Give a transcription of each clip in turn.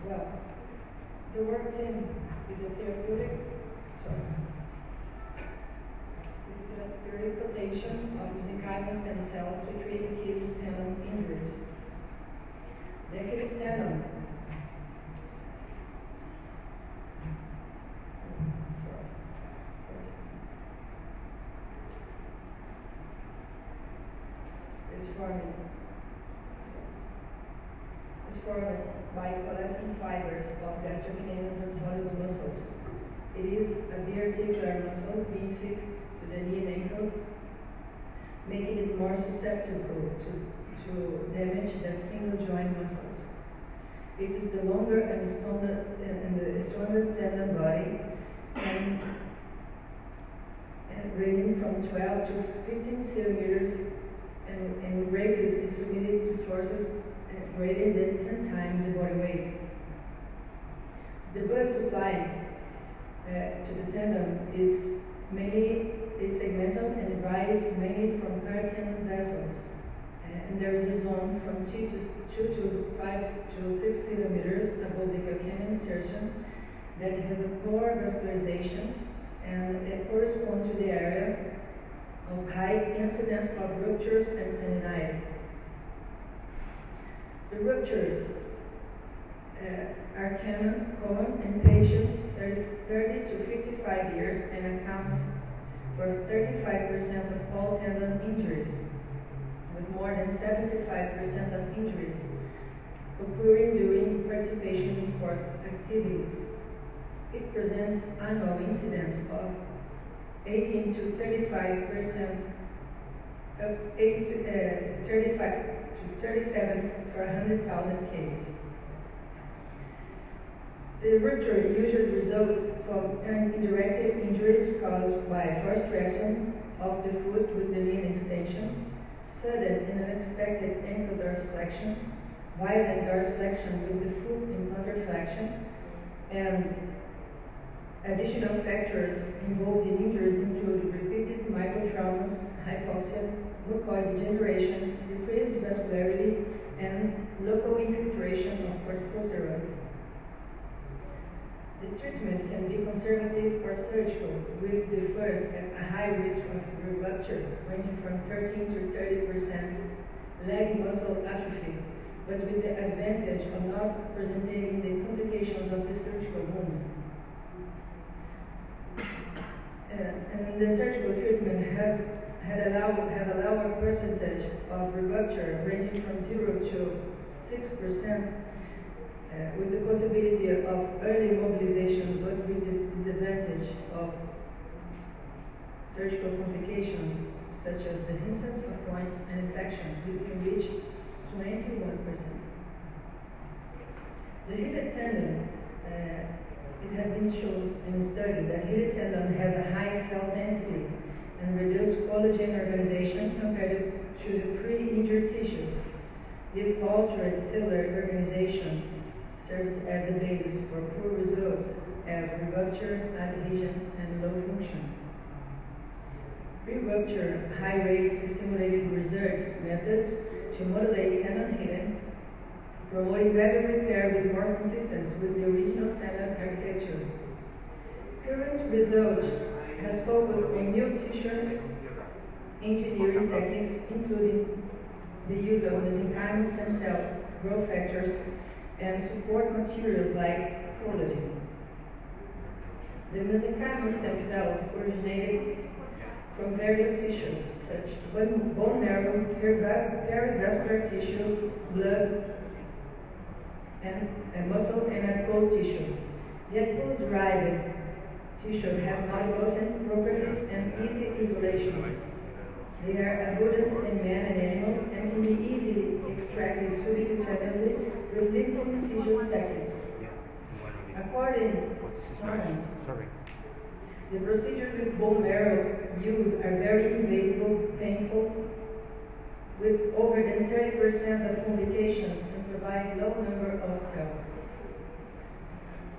Well, the word tendon is a therapeutic, quotation of mesenchymal stem cells to treat Achilles tendon injuries. The Achilles tendon is formed by coalescent fibers of gastrocnemius and soleus muscles. It is a biarticular muscle being fixed to the knee and ankle, making it more susceptible to damage than single joint muscles. It is the longer and stronger tendon body, and ranging from 12 to 15 centimeters, and raises its submitted to forces greater than 10 times the body weight. The blood supply to the tendon is segmental and derives mainly from paratendon vessels. And there is a zone from 2 to 5 to 6 centimeters above the calcaneal insertion that has a poor vascularization, and it corresponds to the area of high incidence of ruptures and tendinitis. The ruptures are common in patients 30 to 55 years and accounts for 35% of all tendon injuries, with more than 75% of injuries occurring during participation in sports activities. It presents annual incidence of 18 to 35% of 18 to 35 to 37 for 100,000 cases. The rupture usually results from indirect injuries caused by forced traction of the foot with the knee extension, sudden and unexpected ankle dorsiflexion, violent dorsiflexion with the foot in plantar flexion, and additional factors involved in injuries include repeated microtraumas, hypoxia, mucoid degeneration, decreased vascularity, and local infiltration of corticosteroids. The treatment can be conservative or surgical, with the first at a high risk of rupture, ranging from 13 to 30% leg muscle atrophy, but with the advantage of not presenting the complications of the surgical wound. And the surgical treatment has allowed a percentage of rupture ranging from 0 to 6%, with the possibility of early mobilization, but with the disadvantage of surgical complications such as the incidence of points and infection, which can reach 21%. The heated tendon, it has been shown in a study that heated tendon has a high cell density and reduced collagen organization compared to the pre-injured tissue. This altered cellular organization serves as the basis for poor results as rupture, adhesions, and low function. Pre-rupture high-rate stimulated research methods to modulate tendon healing, promoting better repair with more consistency with the original tendon architecture. Current research has focused on new tissue engineering techniques, including the use of mesenchymal stem cells, growth factors, and support materials like collagen. The mesenchymal stem cells originated from various tissues, such as bone marrow, perivascular tissue, blood, and muscle and adipose tissue. The adipose-derived tissue have multipotent properties and easy isolation. They are abundant in men and animals and can be easily extracted subcutaneously with limited incision techniques. According to Stearns, the procedures with bone marrow use are very invasive, painful, with over than 30% of complications, and provide low number of cells.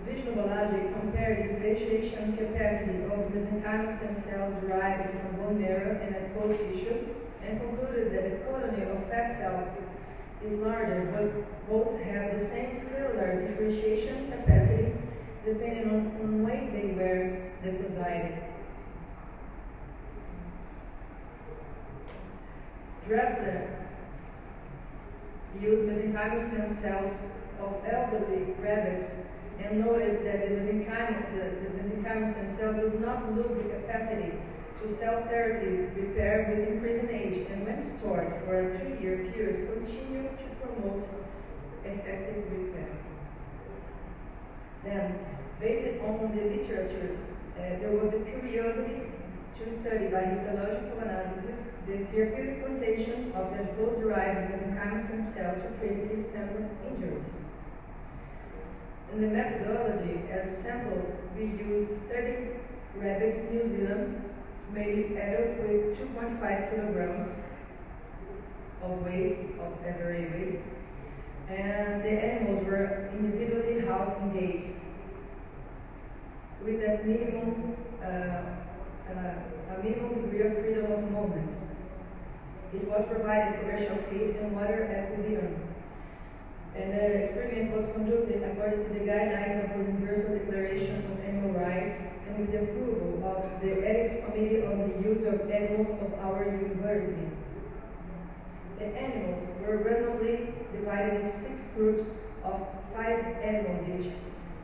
Visual biology compares the differentiation capacity of mesenchymal stem cells derived from bone marrow and adipose tissue, and concluded that a colony of fat cells is larger, but both have the same cellular differentiation capacity depending on when they were deposited. Dressler used mesenchymal stem cells of elderly rabbits and noted that the mesenchymal stem cells does not lose the capacity to cell-therapy repair with increasing age, and when stored for a 3-year period, continue to promote effective repair. Then, based on the literature, there was a curiosity to study by histological analysis the therapeutic potential of the adipose-derived mesenchymal stem cells to treat Achilles tendon injuries. In the methodology, as a sample, we used 30 rabbits, New Zealand, male adult with 2.5 kilograms of weight, of average weight, and the animals were individually housed in cages with a minimum degree of freedom of movement. It was provided commercial feed and water at Helena. And the experiment was conducted according to the guidelines of the Universal Declaration of Animal Rights and with the approval of the Ethics Committee on the Use of Animals of our university. The animals were randomly divided into 6 groups of 5 animals each.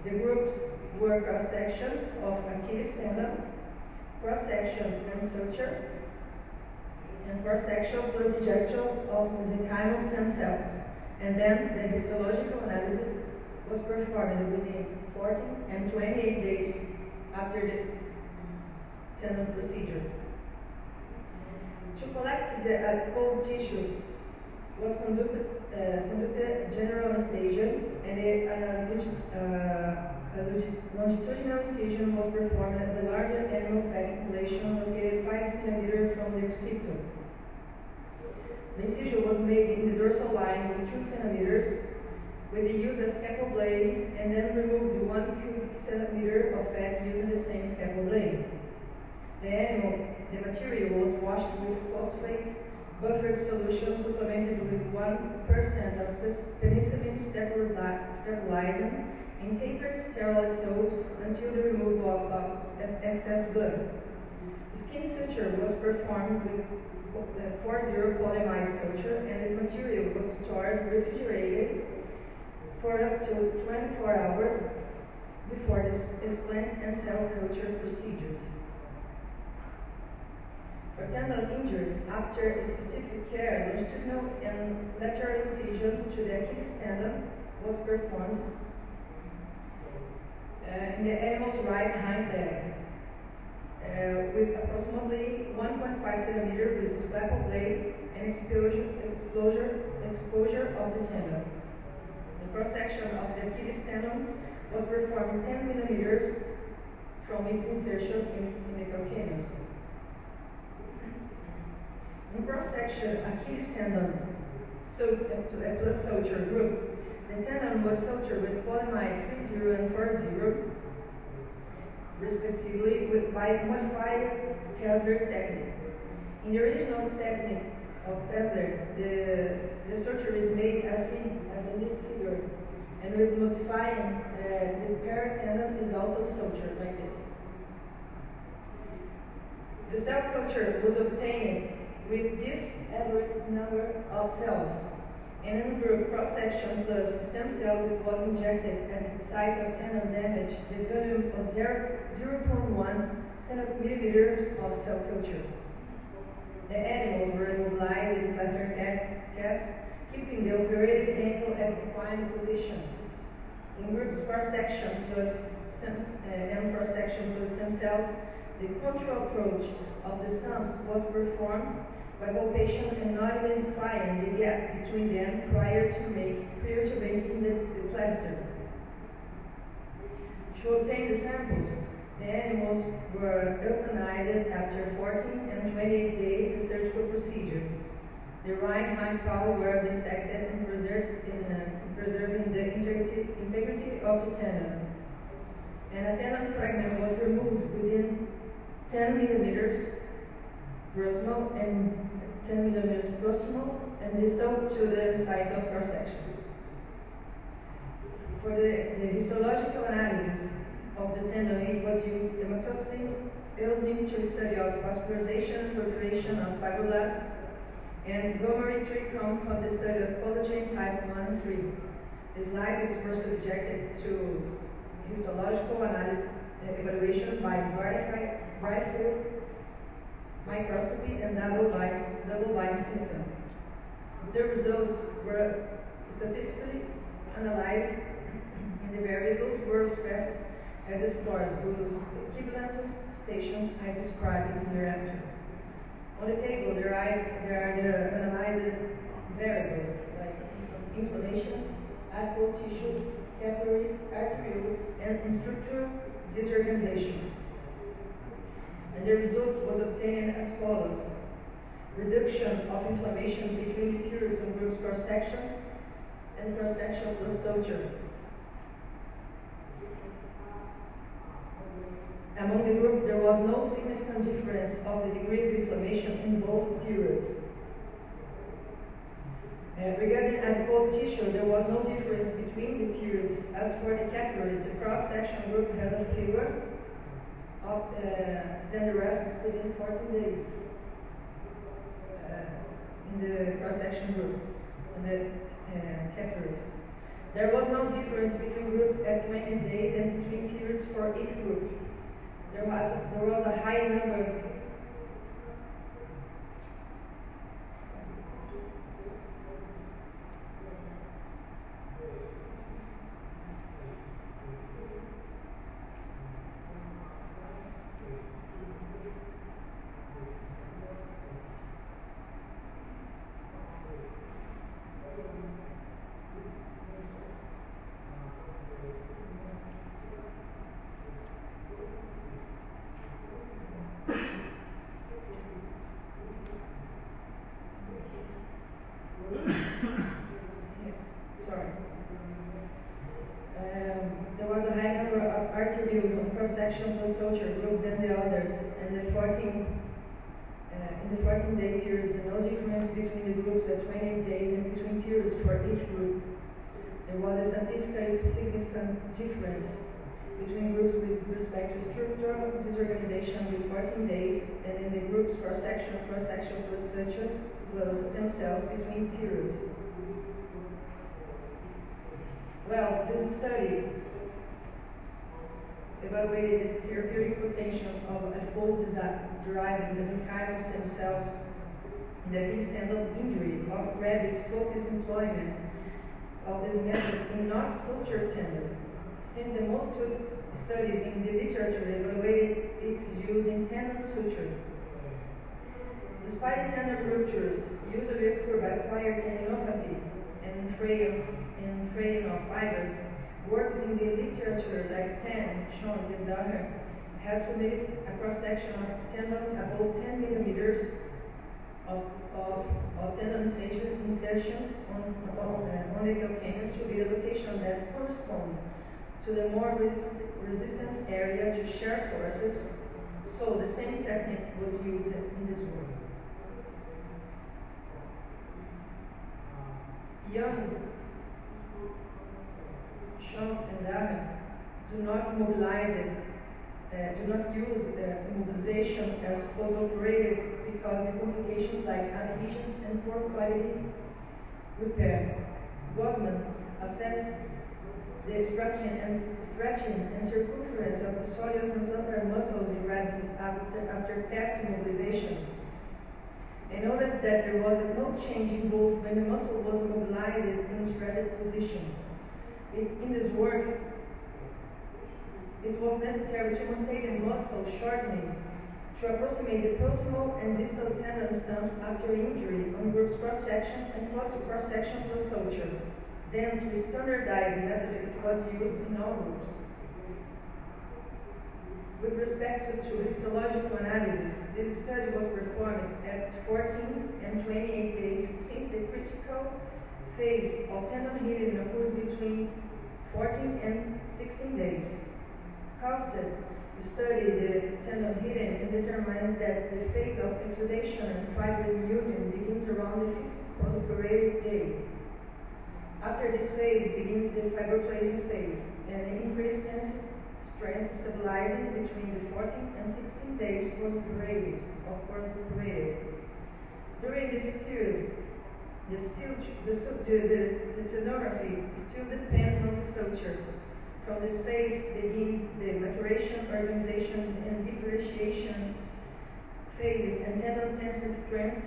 The groups were cross-section of Achilles tendon, cross-section and suture, and cross-section plus injection of mesenchymal stem cells. And then the histological analysis was performed within 14 and 28 days after the tendon procedure. To collect the adipose tissue was conducted general anesthesia, and a longitudinal incision was performed at the larger animal fat accumulation located 5 centimeters from the occipital. The incision was made in the dorsal line with 2 centimeters with the use of scalpel blade, and then removed 1 cubic centimeter of fat using the same scalpel blade. The material was washed with phosphate buffered solution supplemented with 1% of penicillin sterilizing in tapered sterile tubes until the removal of excess blood. Skin suture was performed with 4-0 polyamide suture, and the material was stored refrigerated for up to 24 hours before the splint and cell culture procedures. For tendon injury, after a specific care, longitudinal and lateral incision to the Achilles tendon was performed in the animal's right hind leg. With approximately 1.5 centimeters with a scalpel blade and exposure of the tendon. The cross-section of the Achilles tendon was performed 10 millimeters from its insertion in the calcaneus. In cross-section Achilles tendon plus suture group, the tendon was sutured with polyamide 3-0 and 4-0, respectively, by modified Kessler technique. In the original technique of Kessler, the suture is made as in this figure, and with modifying, the paratendon is also sutured like this. The cell culture was obtained with this average number of cells, and in group cross-section plus stem cells, it was injected at the site of tendon damage the volume of 0.1 centimeters of cell culture. The animals were immobilized in plaster cast, keeping the operated ankle at equine position. In groups cross-section plus and cross-section plus stem cells, the control approach of the stumps was performed by palpation and not identifying the gap between them prior to making the plaster. To obtain the samples, the animals were euthanized after 14 and 28 days of surgical procedure. The right hind paw were dissected and preserving the integrity of the tendon. And a tendon fragment was removed within 10 millimeters proximal and 10 millimeters proximal and distal to the site of cross-section. For the histological analysis of the tendon, it was used hematoxin, eosin to study of vascularization, perforation of fibroblasts, and Gomery trichome from the study of collagen type 1 and 3. The slices were subjected to histological analysis evaluation by bright field microscopy and double-blind system. The results were statistically analyzed and the variables were expressed as scores whose equivalences stations I described hereafter. On the table, there are the analyzed variables like inflammation, adipose tissue, capillaries, arterioles, and structural disorganization. And the results was obtained as follows: reduction of inflammation between the periods of groups cross-section and cross-section plus suture. Among the groups, there was no significant difference of the degree of inflammation in both periods. Regarding adipose tissue, there was no difference between the periods. As for the capillaries, the cross-section group has a fewer than the rest within 14 days in the cross-section group, in the capillaries. There was no difference between groups at 20 days and between periods for each group. There was a high number arterioles on cross-section plus suture group than the others, and in the 14-day periods, no difference between the groups at 28 days and between periods for each group. There was a statistically significant difference between groups with respect to structural disorganization with 14 days, and in the groups cross-section plus suture plus stem cells between periods. Well, this study evaluated the therapeutic potential of adipose-derived mesenchymal stem cells in the Achilles tendon injury of rabbits focused employment of this method in non-suture tendon, since the most studies in the literature evaluated its use in tendon suture. Despite tendon ruptures usually occur by prior tendinopathy and fraying of fibers, works in the literature like Tan, Schonk, and Daher has submitted a cross-section of tendon above 10 millimeters of tendon insertion on the calcaneus to be a location that corresponds to the more resistant area to shear forces, so the same technique was used in this work. Young, Schonk, and Daher do not use immobilization as post-operative because the complications like adhesions and poor quality repair. Gosman assessed the stretching and circumference of the soleus and plantar muscles in rabbits after cast immobilization, and noted that there was no change in both when the muscle was immobilized in stretched position. In this work, it was necessary to maintain the muscle shortening to approximate the proximal and distal tendon stumps after injury on groups cross-section and cross-section plus suture. Then, to standardize the method, it was used in all groups. With respect to histological analysis, this study was performed at 14 and 28 days since the critical phase of tendon healing occurs between 14 and 16 days. Costed studied the tendon healing and determined that the phase of exudation and fibrin union begins around the postoperative day. After this phase begins the fibroplasia phase, and the increased strength stabilizing between the 14 and 16 days postoperative. During this period, the tonography still depends on the suture. From this phase begins the maturation, organization, and differentiation phases, and tendon tensile strength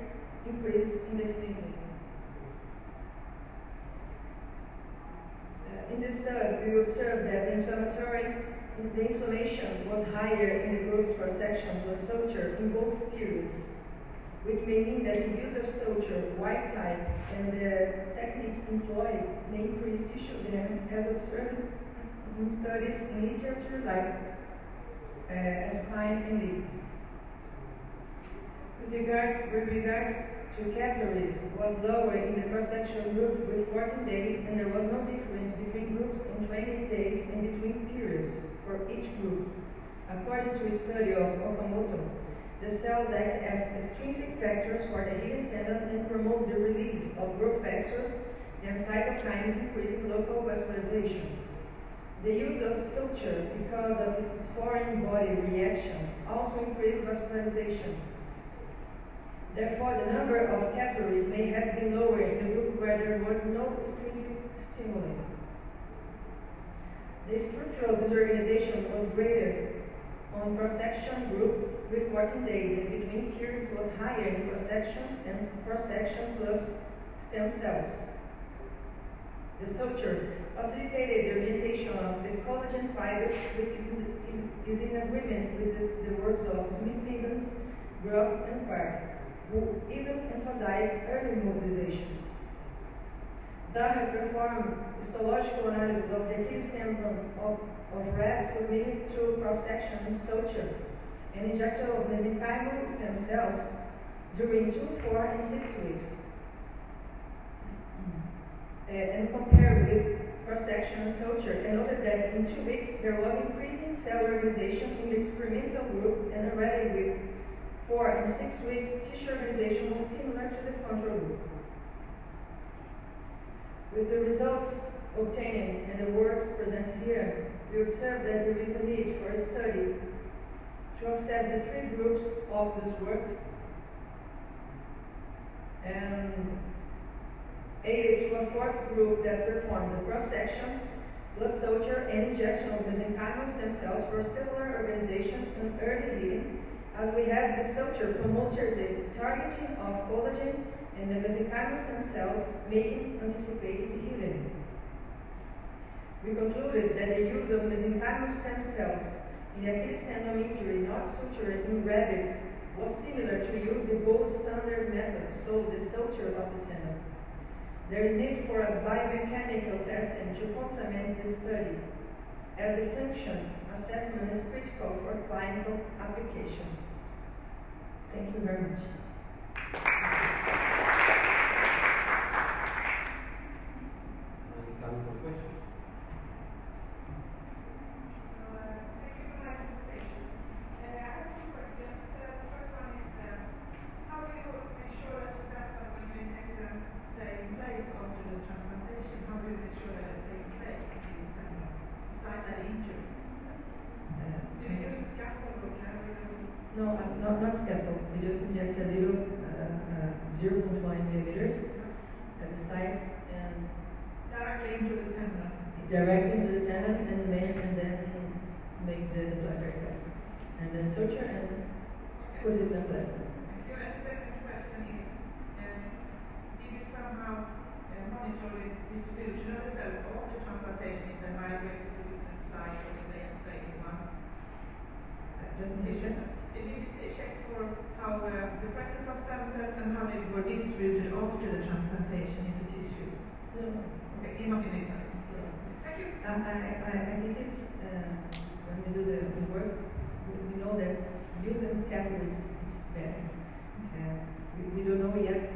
increases indefinitely. In this study, we observed that the inflammation was higher in the group's cross-section plus suture in both periods, which may mean that the use of suture, white type, and the technique employed may increase tissue damage as observed in studies in literature like Spine and Lee. With regard to capillaries, was lower in the cross-section group with 14 days, and there was no difference between groups in 20 days and between periods for each group. According to a study of Okamoto, the cells act as extrinsic factors for the hidden tendon and promote the release of growth factors and cytokines, increasing local vascularization. The use of suture, because of its foreign body reaction, also increased vascularization. Therefore, the number of capillaries may have been lower in the group where there were no extrinsic stimuli. The structural disorganization was greater on cross-section group with 14 days, and between periods was higher in cross-section and cross-section plus stem cells. The suture facilitated the orientation of the collagen fibers, which is in agreement with the works of Smith-Liggins, Groff, and Park, who even emphasized early mobilization. Daher performed histological analysis of the Achilles tendon of rats submitted to cross-section suture and injection of mesenchymal stem cells during 2, 4, and 6 weeks, and compared with cross-section suture, and noted that in 2 weeks there was increasing cell organization in the experimental group, and already with 4 and 6 weeks tissue organization was similar to the control group. With the results obtained and the works presented here, we observe that there is a need for a study to assess the 3 groups of this work and aid to a 4th group that performs a cross-section plus suture and injection of mesenchymal stem cells for cellular organization and early healing, as we have the suture promoted the targeting of collagen and the mesenchymal stem cells, making anticipated healing. We concluded that the use of mesenchymal stem cells in the Achilles tendon injury not sutured in rabbits was similar to use the gold standard method, so the suture of the tendon. There is need for a biomechanical testing to complement this study, as the function assessment is critical for clinical application. Thank you very much. It's time for questions. Thank you for my presentation. I have 2 questions. The first one is, how do you make sure that the stem cells when you inject them stay in place after the transplantation? How do you make sure that they stay in place until you can decide that injury? Do you use a scaffold or carrier? No, not scaffold. We just inject a little 0.1 millimeters at the site and Directly into the tendon. directly into the tendon, and then make the plaster cast, and then suture and put it in the plaster. Thank you. And the second question is, did you somehow monitor the distribution of the cells after transplantation if they migrate to different sites or if they stay in one? Did you check for how the presence of stem cells and how they were distributed after the transplantation into tissue? No. Okay, not in this study. Thank you. I think it's when we do the work, we know that using scaffold is better. We don't know yet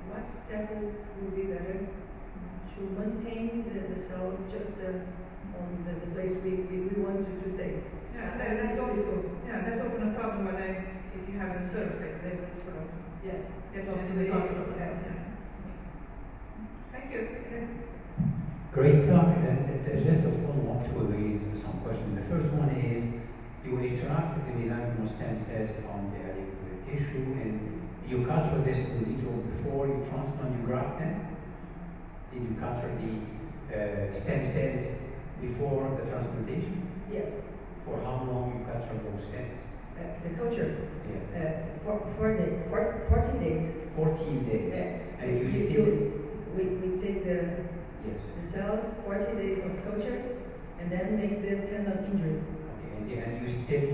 what scaffold will be better to maintain the cells just on the place we want to stay. Yeah, that's often a problem when if you have a surface, they will sort of yes. get lost in the control. Yeah. Thank you. Great talk. And just a follow-up to these some questions. The first one is, you extract the mesenchymal stem cells on the aligned tissue, and you culture this in vitro before you transplant, you graft them? Did you culture the stem cells before the transplantation? Yes. For how long you culture those cells? The culture. Yeah. For 14 days. 14 days. And you we, still... we take the Yes. cells, 40 days of culture, and then make the tendon injury. Okay, and you still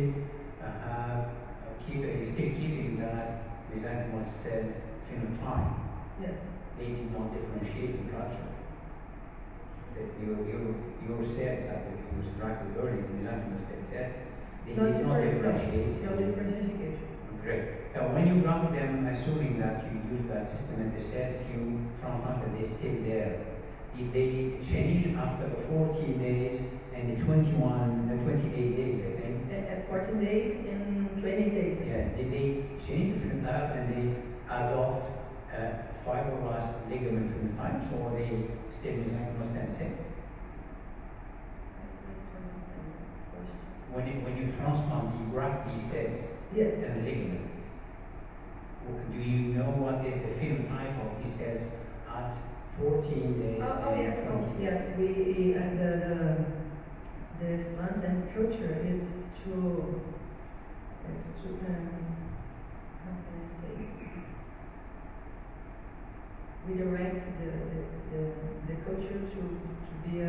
you still keeping that mesenchymal cell phenotype. Yes. They did not differentiate in culture. Your cells that you extracted early, mesenchymal stem cells, they did not differentiate. No differentiation. Great. When you graft them, assuming that you use that system and the cells you transplanted, they're still there, did they change after the 14 days and the 28 days, I think? At 14 days and 28 days. Yeah. Did they change the phenotype and they adopt fibroblast ligament phenotypes, or they still mesenchymal stem cells? When you transplant, you graft these cells. Yes. And the ligament. Do you know what is the phenotype of these cells at 14 days? Yes. We the slant and culture is to how can I say? We direct the culture to be a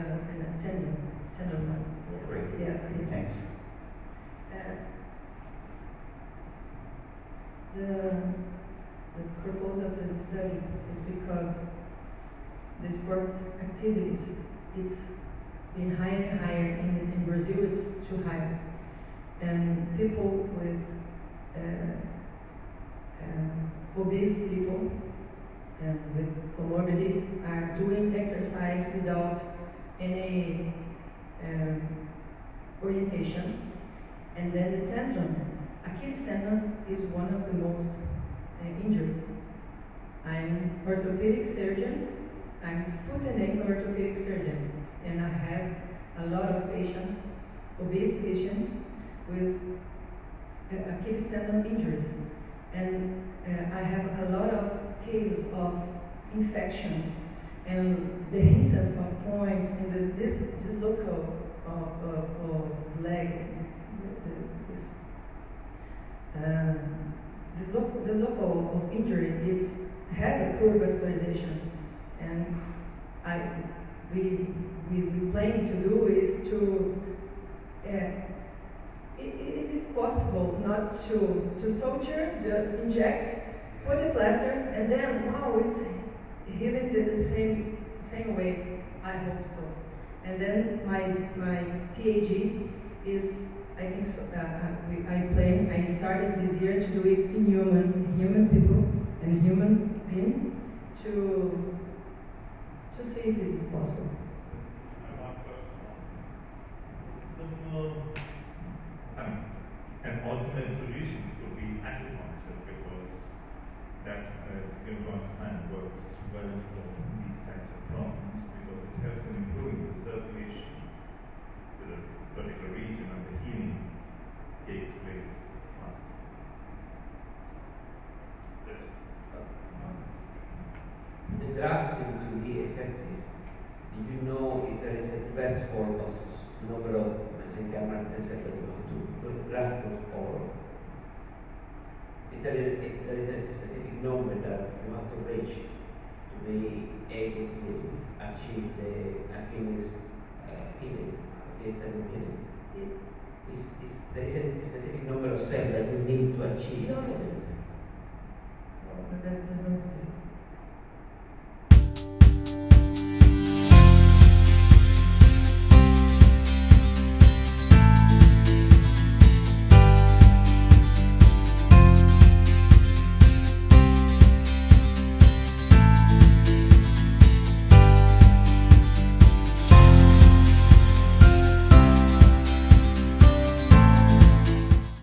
tendon one. Yes. Great. Yes. Thanks. The purpose of this study is because the sports activities, it's been higher and higher. In Brazil, it's too high. And people with obese people and with comorbidities are doing exercise without any orientation. And then the tendon, Achilles tendon, is one of the most injured. I'm orthopedic surgeon. I'm foot and ankle orthopedic surgeon, and I have a lot of patients, obese patients, with Achilles tendon injuries. And I have a lot of cases of infections and the instance of points in this local of the leg. This local of injury has a poor vascularization, and we plan to do is to is it possible not to suture, just inject, put a plaster, and then wow, it's healing the same way? I hope so. And then my PhD is, I think so, I started this year to do it in human people and human being to see if this is possible. I want simple, an ultimate solution could be acupuncture, because that, as you to understand, works well for these types of problems, because it helps in improving the circulation to the particular region, and the healing takes place faster. The grafting to be effective, do you know if there is a threshold of number of mesenchymal stem cells that you have to graft, or if there is a specific number that you have to reach to be able to achieve the Achilles healing, Achilles tendon healing? There is a specific number of cells that you need to achieve? No, there's no specific.